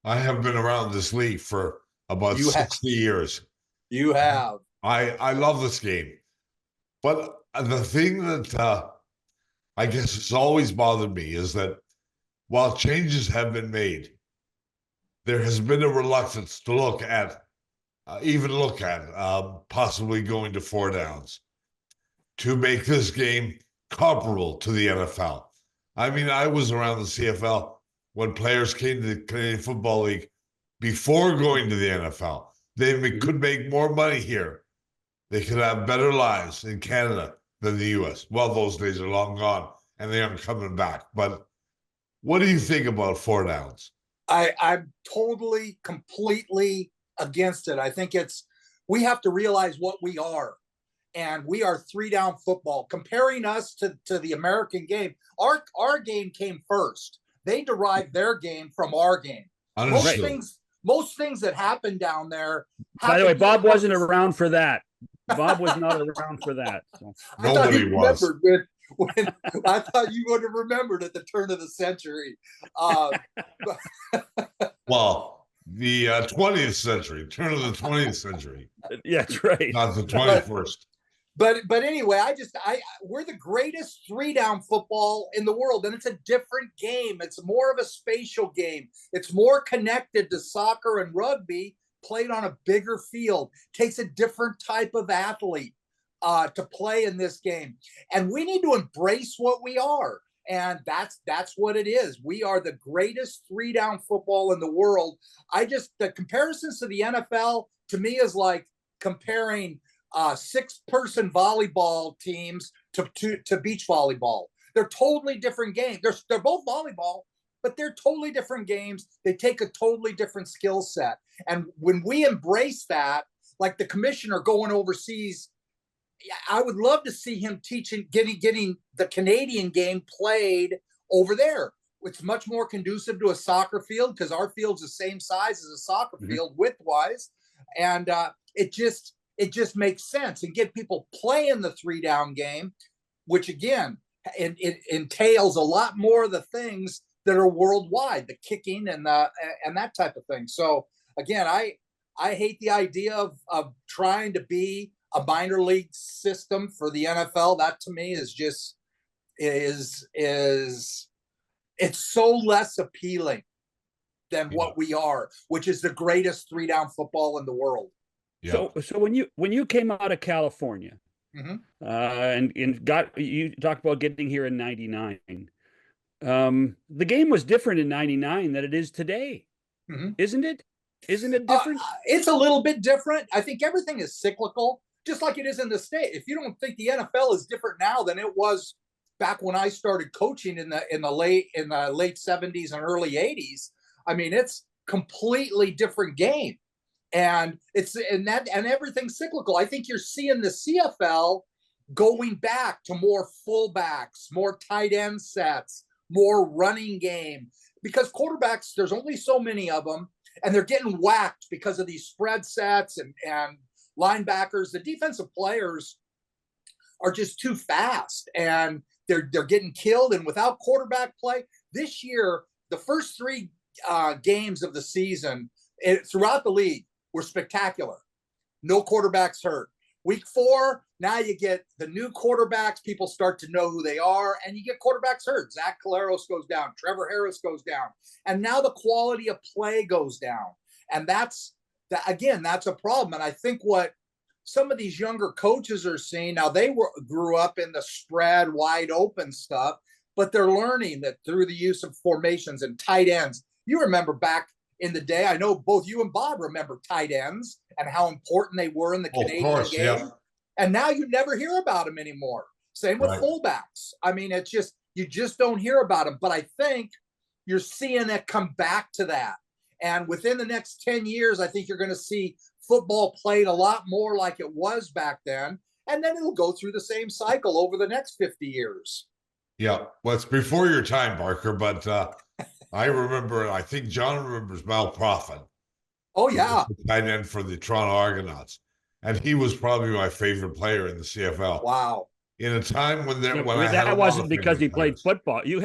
I have been around this league for about You have. 60 years. You have. I love this game. But the thing that I guess has always bothered me is that while changes have been made, there has been a reluctance to look at possibly going to four downs to make this game comparable to the NFL. I mean, I was around the CFL when players came to the Canadian Football League before going to the NFL. They could make more money here. They could have better lives in Canada than the US. Well, those days are long gone and they aren't coming back. But what do you think about four downs? I'm totally, completely against it. I think we have to realize what we are. And we are three down football. Comparing us to the American game, our game came first. They derived their game from our game. Most things that happen down there. By the way, Bob wasn't around for that. Bob was not around for that. So. Nobody was. When I thought you would have remembered at the turn of the century. Well, the 20th century, turn of the 20th century. Yeah, that's right. Not the 21st. But anyway, we're the greatest three down football in the world, and it's a different game. It's more of a spatial game. It's more connected to soccer and rugby, played on a bigger field. Takes a different type of athlete to play in this game, and we need to embrace what we are. And that's what it is. We are the greatest three down football in the world. The comparisons to the NFL to me is like comparing 6-person volleyball teams to beach volleyball. They're totally different games. They're both volleyball, but they're totally different games. They take a totally different skill set. And when we embrace that, like the commissioner going overseas, I would love to see him getting the Canadian game played over there. It's much more conducive to a soccer field because our field's the same size as a soccer field width-wise. And it just makes sense, and get people playing the three down game, which again, it entails a lot more of the things that are worldwide, the kicking and that type of thing. So again, I hate the idea of trying to be a minor league system for the NFL. That to me is just it's so less appealing than what we are, which is the greatest three down football in the world. Yeah. So when you came out of California, and you talked about getting here in '99, the game was different in '99 than it is today, isn't it? Isn't it different? It's a little bit different. I think everything is cyclical, just like it is in the state. If you don't think the NFL is different now than it was back when I started coaching in the late '70s and early '80s, I mean, it's completely different game. And everything's cyclical. I think you're seeing the CFL going back to more fullbacks, more tight end sets, more running game, because quarterbacks, there's only so many of them, and they're getting whacked because of these spread sets and linebackers. The defensive players are just too fast, and they're getting killed. And without quarterback play, this year, the first three games of the season throughout the league were spectacular. No quarterbacks hurt. Week 4, now you get the new quarterbacks. People start to know who they are, and you get quarterbacks hurt. Zach Collaros goes down. Trevor Harris goes down. And now the quality of play goes down. And that's a problem. And I think what some of these younger coaches are seeing, now they grew up in the spread, wide open stuff, but they're learning that through the use of formations and tight ends. You remember back in the day, I know both you and Bob remember tight ends and how important they were in the Canadian game. Yeah. And now you never hear about them anymore. Same with fullbacks. I mean, you just don't hear about them. But I think you're seeing it come back to that. And within the next 10 years, I think you're going to see football played a lot more like it was back then. And then it'll go through the same cycle over the next 50 years. Yeah. Well, it's before your time, Barker, but I remember, I think John remembers Mal Profit. Oh, yeah. Tight end for the Toronto Argonauts. And he was probably my favorite player in the CFL. Wow. in a time when No, when I had a that lot wasn't of because he favorite played players. football. You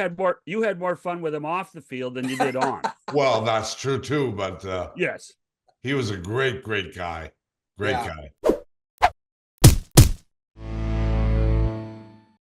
had more fun with him off the field than you did on. Well, that's true too, but Yes. he was a great guy. Great Yeah. guy.